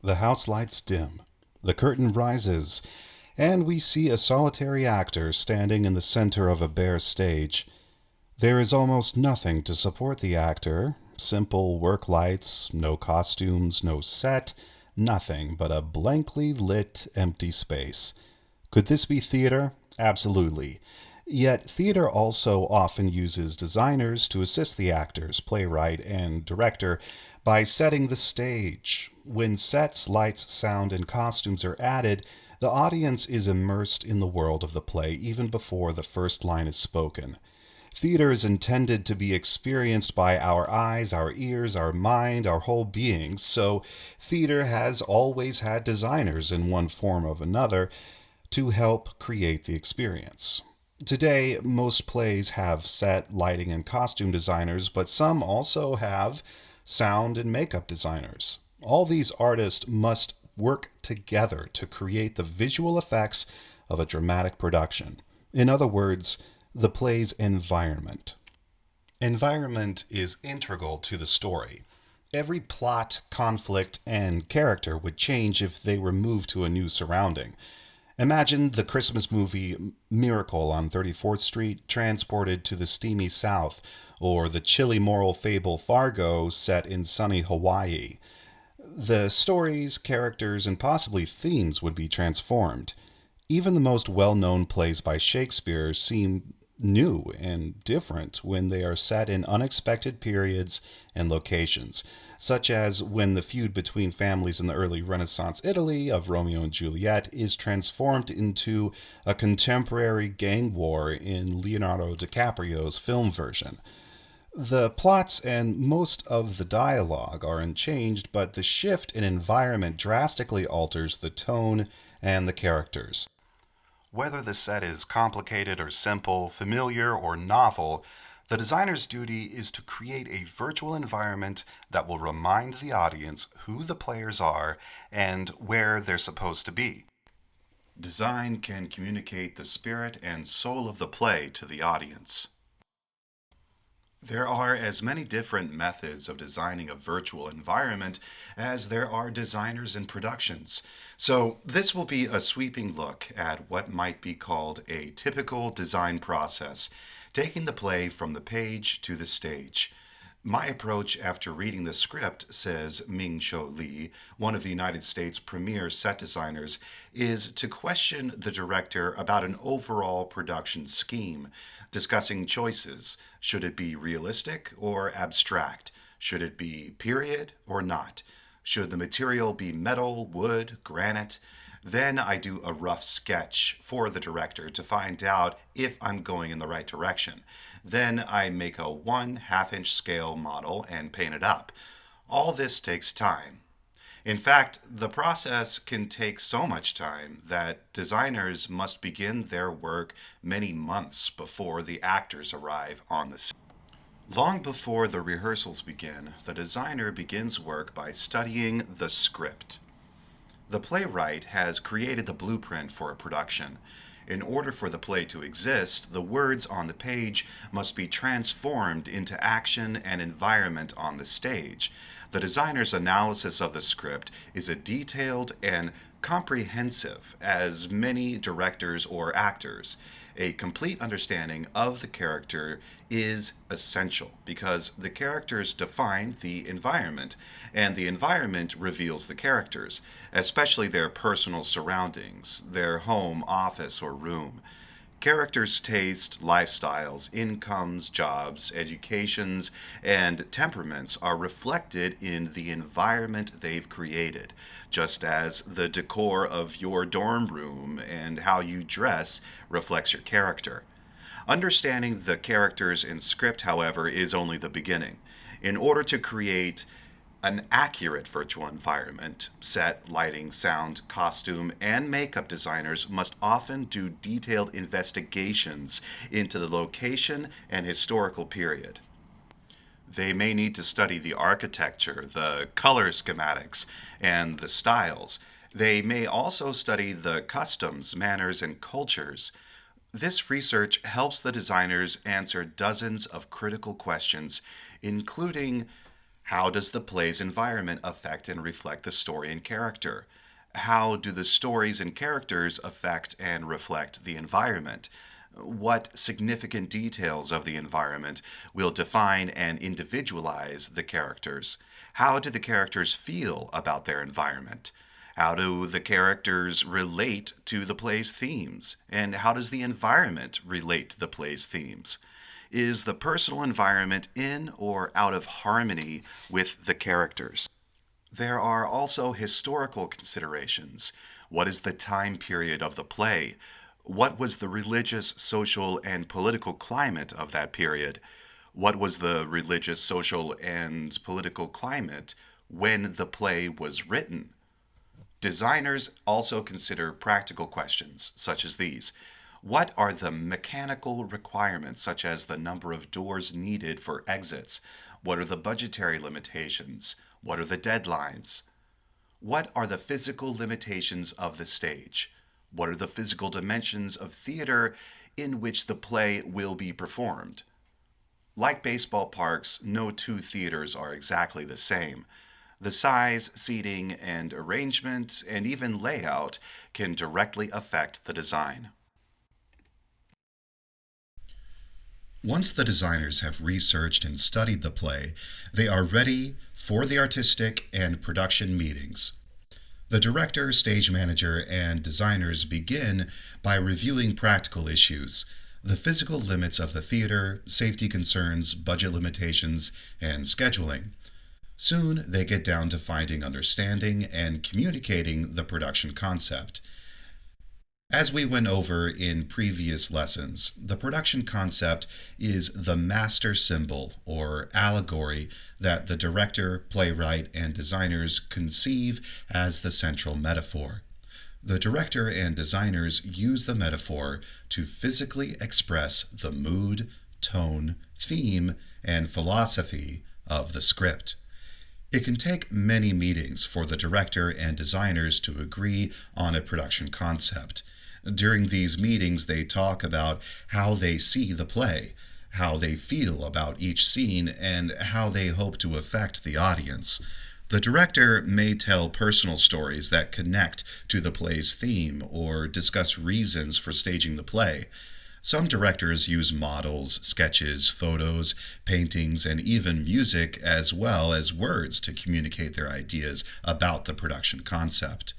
The house lights dim, the curtain rises, and we see a solitary actor standing in the center of a bare stage. There is almost nothing to support the actor. Simple work lights, no costumes, no set, nothing but a blankly lit, empty space. Could this be theater? Absolutely. Yet, theater also often uses designers to assist the actors, playwright, and director by setting the stage. When sets, lights, sound, and costumes are added, the audience is immersed in the world of the play even before the first line is spoken. Theater is intended to be experienced by our eyes, our ears, our mind, our whole being, so theater has always had designers in one form or another to help create the experience. Today, most plays have set, lighting, and costume designers, but some also have sound and makeup designers. All these artists must work together to create the visual effects of a dramatic production. In other words, the play's environment. Environment is integral to the story. Every plot, conflict, and character would change if they were moved to a new surrounding. Imagine the Christmas movie Miracle on 34th Street transported to the steamy South, or the chilly moral fable Fargo set in sunny Hawaii. The stories, characters, and possibly themes would be transformed. Even the most well known plays by Shakespeare seem new and different when they are set in unexpected periods and locations, such as when the feud between families in the early Renaissance Italy of Romeo and Juliet is transformed into a contemporary gang war in Leonardo DiCaprio's film version. The plots and most of the dialogue are unchanged, but the shift in environment drastically alters the tone and the characters. Whether the set is complicated or simple, familiar or novel, the designer's duty is to create a virtual environment that will remind the audience who the players are and where they're supposed to be. Design can communicate the spirit and soul of the play to the audience. There are as many different methods of designing a virtual environment as there are designers and productions. So, this will be a sweeping look at what might be called a typical design process, taking the play from the page to the stage. My approach after reading the script, says Ming Cho Lee, one of the United States' premier set designers, is to question the director about an overall production scheme, discussing choices. Should it be realistic or abstract? Should it be period or not? Should the material be metal, wood, granite? Then I do a rough sketch for the director to find out if I'm going in the right direction. Then I make a 1/2 inch scale model and paint it up. All this takes time. In fact, the process can take so much time that designers must begin their work many months before the actors arrive on the scene. Long before the rehearsals begin, the designer begins work by studying the script. The playwright has created the blueprint for a production. In order for the play to exist, the words on the page must be transformed into action and environment on the stage. The designer's analysis of the script is as detailed and comprehensive as many directors or actors. A complete understanding of the character is essential because the characters define the environment, and the environment reveals the characters, especially their personal surroundings, their home, office, or room. Characters' taste, lifestyles, incomes, jobs, educations, and temperaments are reflected in the environment they've created, just as the decor of your dorm room and how you dress reflects your character. Understanding the characters in script, however, is only the beginning. In order to create an accurate virtual environment, set, lighting, sound, costume, and makeup designers must often do detailed investigations into the location and historical period. They may need to study the architecture, the color schematics, and the styles. They may also study the customs, manners, and cultures. This research helps the designers answer dozens of critical questions, including How does the play's environment affect and reflect the story and character? How do the stories and characters affect and reflect the environment? What significant details of the environment will define and individualize the characters? How do the characters feel about their environment? How do the characters relate to the play's themes? And how does the environment relate to the play's themes? Is the personal environment in or out of harmony with the characters? There are also historical considerations. What is the time period of the play? What was the religious, social, and political climate of that period? What was the religious, social, and political climate when the play was written? Designers also consider practical questions, such as these. What are the mechanical requirements, such as the number of doors needed for exits? What are the budgetary limitations? What are the deadlines? What are the physical limitations of the stage? What are the physical dimensions of theater in which the play will be performed? Like baseball parks, no two theaters are exactly the same. The size, seating, and arrangement, and even layout can directly affect the design. Once the designers have researched and studied the play, they are ready for the artistic and production meetings. The director, stage manager, and designers begin by reviewing practical issues, the physical limits of the theater, safety concerns, budget limitations, and scheduling. Soon, they get down to finding understanding and communicating the production concept. As we went over in previous lessons, the production concept is the master symbol or allegory that the director, playwright, and designers conceive as the central metaphor. The director and designers use the metaphor to physically express the mood, tone, theme, and philosophy of the script. It can take many meetings for the director and designers to agree on a production concept. During these meetings, they talk about how they see the play, how they feel about each scene, and how they hope to affect the audience. The director may tell personal stories that connect to the play's theme or discuss reasons for staging the play. Some directors use models, sketches, photos, paintings, and even music as well as words to communicate their ideas about the production concept.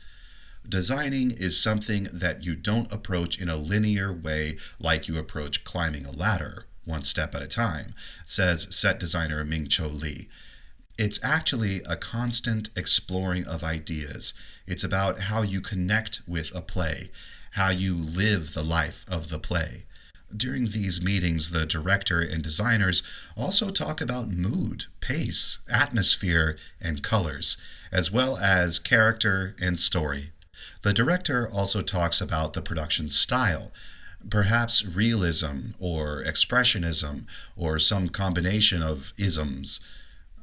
Designing is something that you don't approach in a linear way like you approach climbing a ladder, one step at a time, says set designer Ming Cho Lee. It's actually a constant exploring of ideas. It's about how you connect with a play, how you live the life of the play. During these meetings, the director and designers also talk about mood, pace, atmosphere, and colors, as well as character and story. The director also talks about the production style, perhaps realism or expressionism or some combination of isms.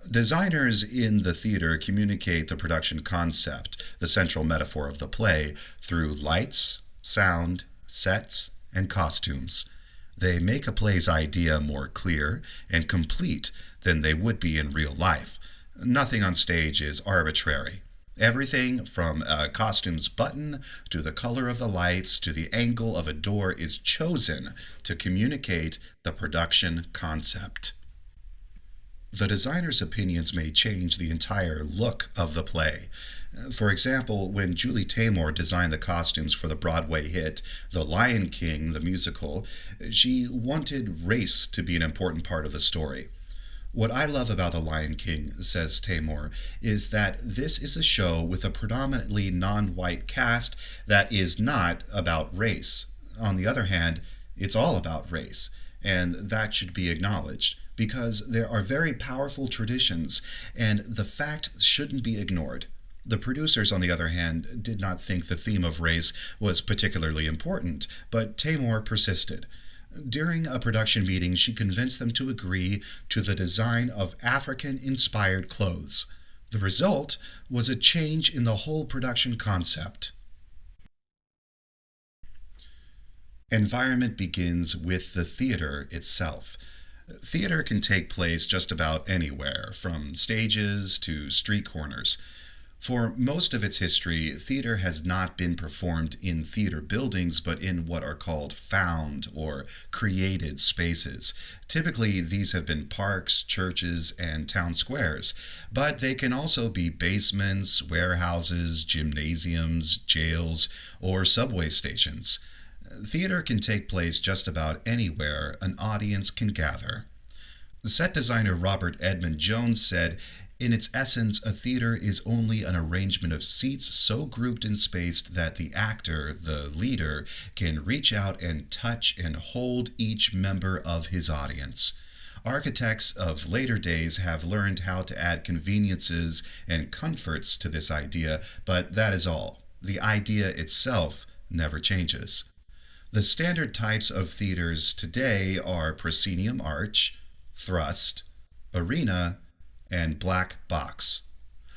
Designers in the theater communicate the production concept, the central metaphor of the play, through lights, sound, sets, and costumes. They make a play's idea more clear and complete than they would be in real life. Nothing on stage is arbitrary. Everything from a costume's button to the color of the lights to the angle of a door is chosen to communicate the production concept. The designer's opinions may change the entire look of the play. For example, when Julie Taymor designed the costumes for the Broadway hit The Lion King, the musical, she wanted race to be an important part of the story. What I love about The Lion King, says Taymor, is that this is a show with a predominantly non-white cast that is not about race. On the other hand, it's all about race, and that should be acknowledged because there are very powerful traditions, and the fact shouldn't be ignored. The producers, on the other hand, did not think the theme of race was particularly important, but Taymor persisted. During a production meeting, she convinced them to agree to the design of African-inspired clothes. The result was a change in the whole production concept. Environment begins with the theater itself. Theater can take place just about anywhere, from stages to street corners. For most of its history, theater has not been performed in theater buildings, but in what are called found or created spaces. Typically, these have been parks, churches, and town squares, but they can also be basements, warehouses, gymnasiums, jails, or subway stations. Theater can take place just about anywhere an audience can gather. Set designer Robert Edmund Jones said, "In its essence, a theater is only an arrangement of seats so grouped and spaced that the actor, the leader, can reach out and touch and hold each member of his audience." Architects of later days have learned how to add conveniences and comforts to this idea, but that is all. The idea itself never changes. The standard types of theaters today are proscenium arch, thrust, arena, and black box.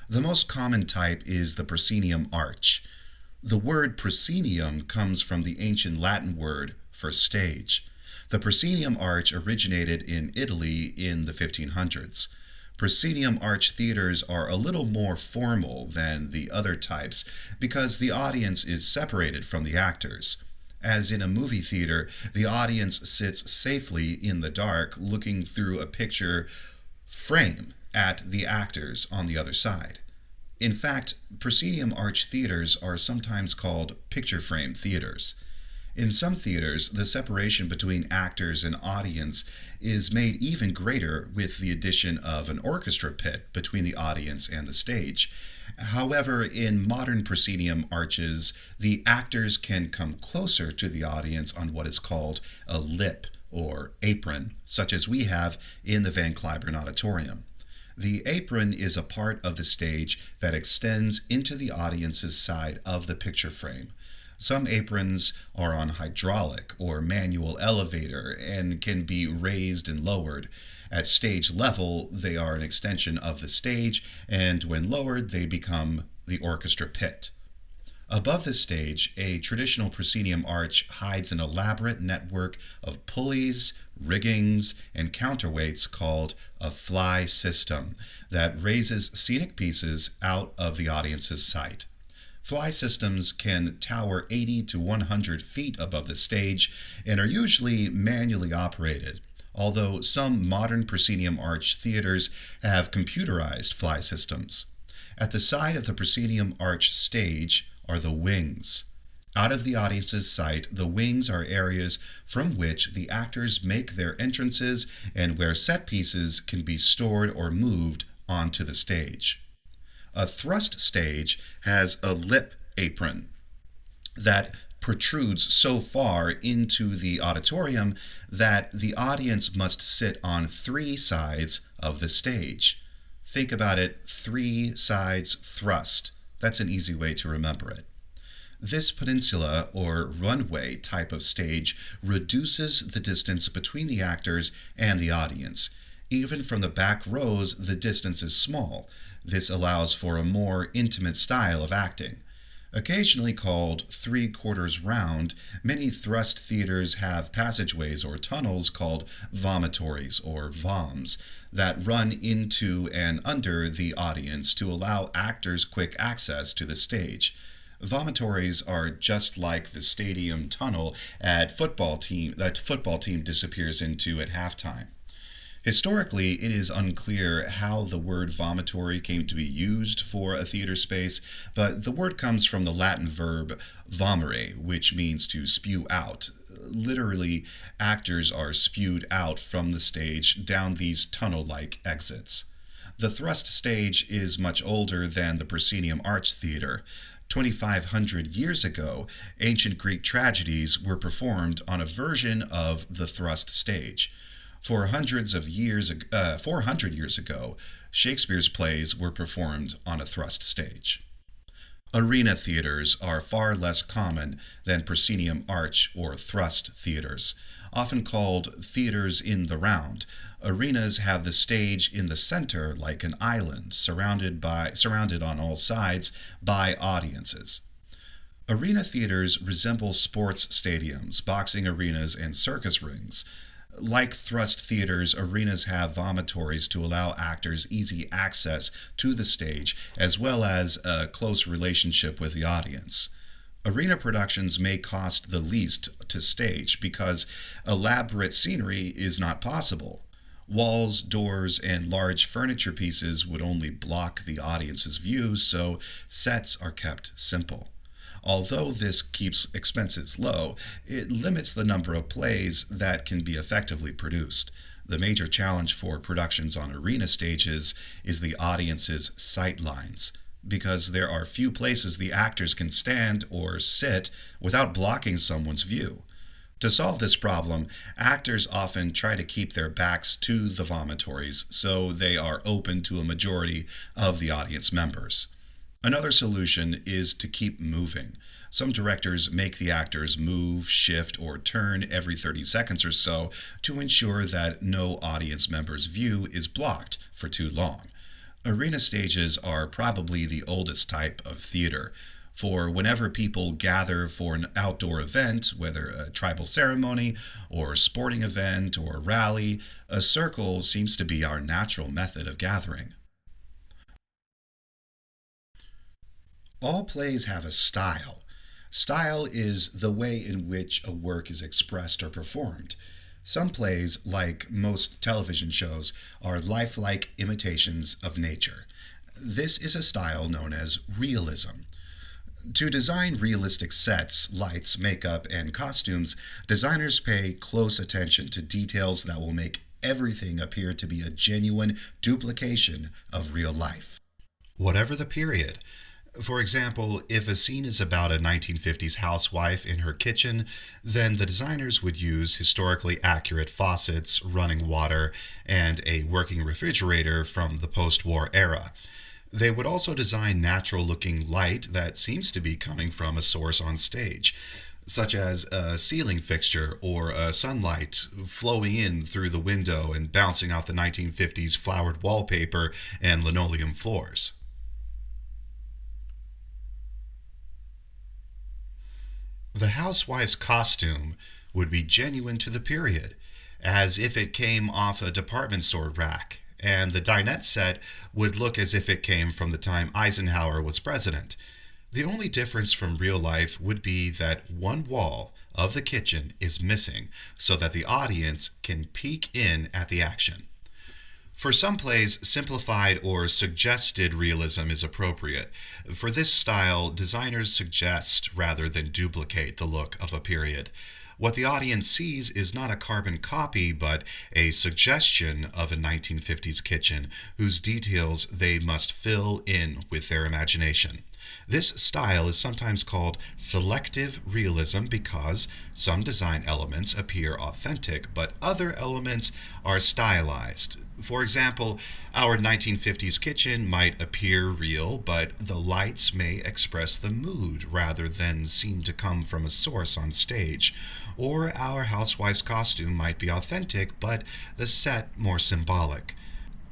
The most common type is the proscenium arch. The word proscenium comes from the ancient Latin word for stage. The proscenium arch originated in Italy in the 1500s. Proscenium arch theaters are a little more formal than the other types because the audience is separated from the actors. As in a movie theater, the audience sits safely in the dark looking through a picture frame at the actors on the other side. In fact, proscenium arch theaters are sometimes called picture frame theaters. In some theaters, the separation between actors and audience is made even greater with the addition of an orchestra pit between the audience and the stage. However, in modern proscenium arches, the actors can come closer to the audience on what is called a lip or apron, such as we have in the Van Cliburn Auditorium. The apron is a part of the stage that extends into the audience's side of the picture frame. Some aprons are on hydraulic or manual elevator and can be raised and lowered. At stage level, they are an extension of the stage, and when lowered, they become the orchestra pit. Above the stage, a traditional proscenium arch hides an elaborate network of pulleys, riggings, and counterweights called a fly system that raises scenic pieces out of the audience's sight. Fly systems can tower 80 to 100 feet above the stage and are usually manually operated, although some modern proscenium arch theaters have computerized fly systems. At the side of the proscenium arch stage are the wings. Out of the audience's sight, the wings are areas from which the actors make their entrances and where set pieces can be stored or moved onto the stage. A thrust stage has a lip apron that protrudes so far into the auditorium that the audience must sit on three sides of the stage. Think about it, three sides thrust. That's an easy way to remember it. This peninsula or runway type of stage reduces the distance between the actors and the audience. Even from the back rows, the distance is small. This allows for a more intimate style of acting. Occasionally called three-quarters round, many thrust theaters have passageways or tunnels called vomitories or voms that run into and under the audience to allow actors quick access to the stage. Vomitories are just like the stadium tunnel that football team disappears into at halftime. Historically, it is unclear how the word vomitory came to be used for a theater space, but the word comes from the Latin verb vomere, which means to spew out. Literally, actors are spewed out from the stage down these tunnel-like exits. The thrust stage is much older than the proscenium arch theater. 2,500 years ago, ancient Greek tragedies were performed on a version of the thrust stage. 400 years ago, Shakespeare's plays were performed on a thrust stage. Arena theaters are far less common than proscenium arch or thrust theaters. Often called theaters in the round, arenas have the stage in the center like an island, surrounded on all sides by audiences. Arena theaters resemble sports stadiums, boxing arenas, and circus rings. Like thrust theaters, arenas have vomitories to allow actors easy access to the stage, as well as a close relationship with the audience. Arena productions may cost the least to stage because elaborate scenery is not possible. Walls, doors, and large furniture pieces would only block the audience's view, so sets are kept simple. Although this keeps expenses low, it limits the number of plays that can be effectively produced. The major challenge for productions on arena stages is the audience's sight lines, because there are few places the actors can stand or sit without blocking someone's view. To solve this problem, actors often try to keep their backs to the vomitories so they are open to a majority of the audience members. Another solution is to keep moving. Some directors make the actors move, shift, or turn every 30 seconds or so to ensure that no audience member's view is blocked for too long. Arena stages are probably the oldest type of theater. For whenever people gather for an outdoor event, whether a tribal ceremony or sporting event or rally, a circle seems to be our natural method of gathering. All plays have a style. Style is the way in which a work is expressed or performed. Some plays, like most television shows, are lifelike imitations of nature. This is a style known as realism. To design realistic sets, lights, makeup, and costumes, designers pay close attention to details that will make everything appear to be a genuine duplication of real life. Whatever the period. For example, if a scene is about a 1950s housewife in her kitchen, then the designers would use historically accurate faucets, running water, and a working refrigerator from the post war era. They would also design natural looking light that seems to be coming from a source on stage, such as a ceiling fixture or a sunlight flowing in through the window and bouncing off the 1950s flowered wallpaper and linoleum floors. The housewife's costume would be genuine to the period, as if it came off a department store rack, and the dinette set would look as if it came from the time Eisenhower was president. The only difference from real life would be that one wall of the kitchen is missing so that the audience can peek in at the action. For some plays, simplified or suggested realism is appropriate. For this style, designers suggest rather than duplicate the look of a period. What the audience sees is not a carbon copy, but a suggestion of a 1950s kitchen whose details they must fill in with their imagination. This style is sometimes called selective realism because some design elements appear authentic, but other elements are stylized. For example, our 1950s kitchen might appear real, but the lights may express the mood rather than seem to come from a source on stage. Or our housewife's costume might be authentic, but the set more symbolic.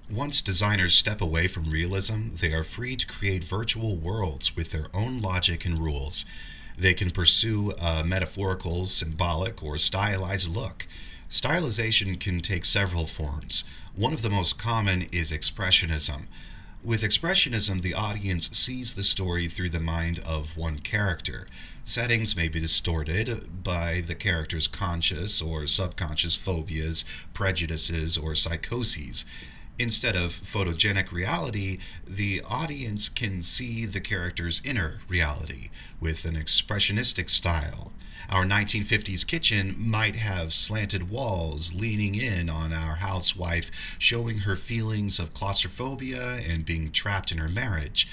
Once designers step away from realism, they are free to create virtual worlds with their own logic and rules. They can pursue a metaphorical, symbolic, or stylized look. Stylization can take several forms. One of the most common is Expressionism. With Expressionism, the audience sees the story through the mind of one character. Settings may be distorted by the character's conscious or subconscious phobias, prejudices, or psychoses. Instead of photogenic reality, the audience can see the character's inner reality with an expressionistic style. Our 1950s kitchen might have slanted walls leaning in on our housewife, showing her feelings of claustrophobia and being trapped in her marriage.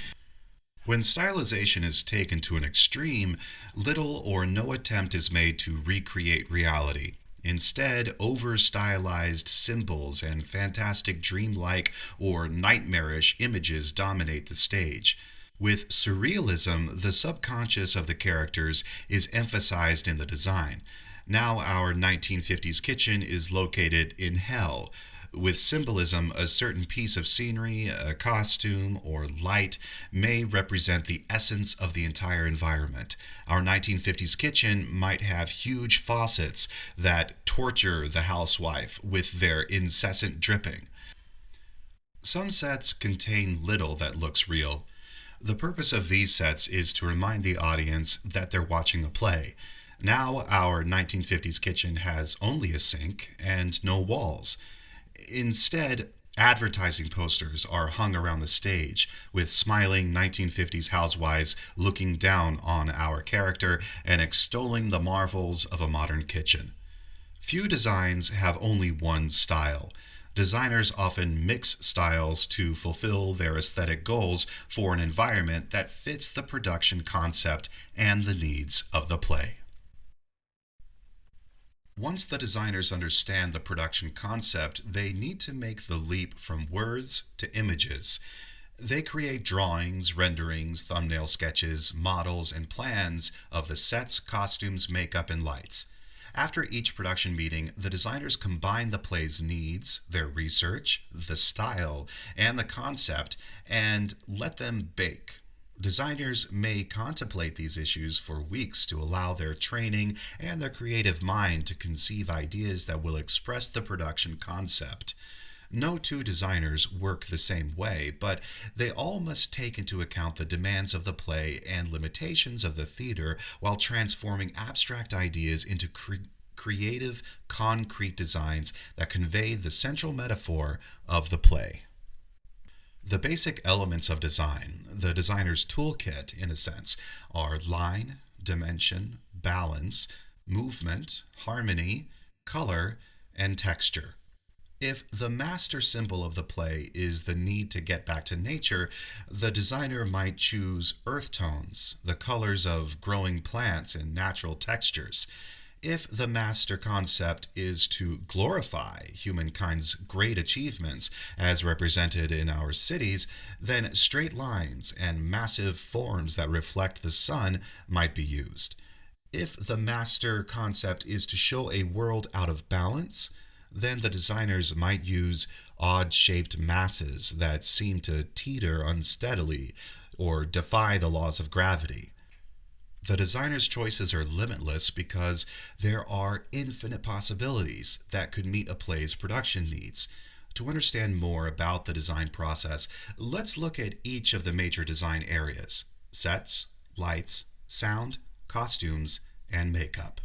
When stylization is taken to an extreme, little or no attempt is made to recreate reality. Instead, over-stylized symbols and fantastic dreamlike or nightmarish images dominate the stage. With surrealism, the subconscious of the characters is emphasized in the design. Now our 1950s kitchen is located in hell. With symbolism, a certain piece of scenery, a costume, or light may represent the essence of the entire environment. Our 1950s kitchen might have huge faucets that torture the housewife with their incessant dripping. Some sets contain little that looks real. The purpose of these sets is to remind the audience that they're watching a play. Now, our 1950s kitchen has only a sink and no walls. Instead, advertising posters are hung around the stage, with smiling 1950s housewives looking down on our character and extolling the marvels of a modern kitchen. Few designs have only one style. Designers often mix styles to fulfill their aesthetic goals for an environment that fits the production concept and the needs of the play. Once the designers understand the production concept, they need to make the leap from words to images. They create drawings, renderings, thumbnail sketches, models, and plans of the sets, costumes, makeup, and lights. After each production meeting, the designers combine the play's needs, their research, the style, and the concept, and let them bake. Designers may contemplate these issues for weeks to allow their training and their creative mind to conceive ideas that will express the production concept. No two designers work the same way, but they all must take into account the demands of the play and limitations of the theater while transforming abstract ideas into creative, concrete designs that convey the central metaphor of the play. The basic elements of design, the designer's toolkit in a sense, are line, dimension, balance, movement, harmony, color, and texture. If the master symbol of the play is the need to get back to nature, the designer might choose earth tones, the colors of growing plants and natural textures. If the master concept is to glorify humankind's great achievements as represented in our cities, then straight lines and massive forms that reflect the sun might be used. If the master concept is to show a world out of balance, then the designers might use odd-shaped masses that seem to teeter unsteadily or defy the laws of gravity. The designer's choices are limitless because there are infinite possibilities that could meet a play's production needs. To understand more about the design process, let's look at each of the major design areas: sets, lights, sound, costumes, and makeup.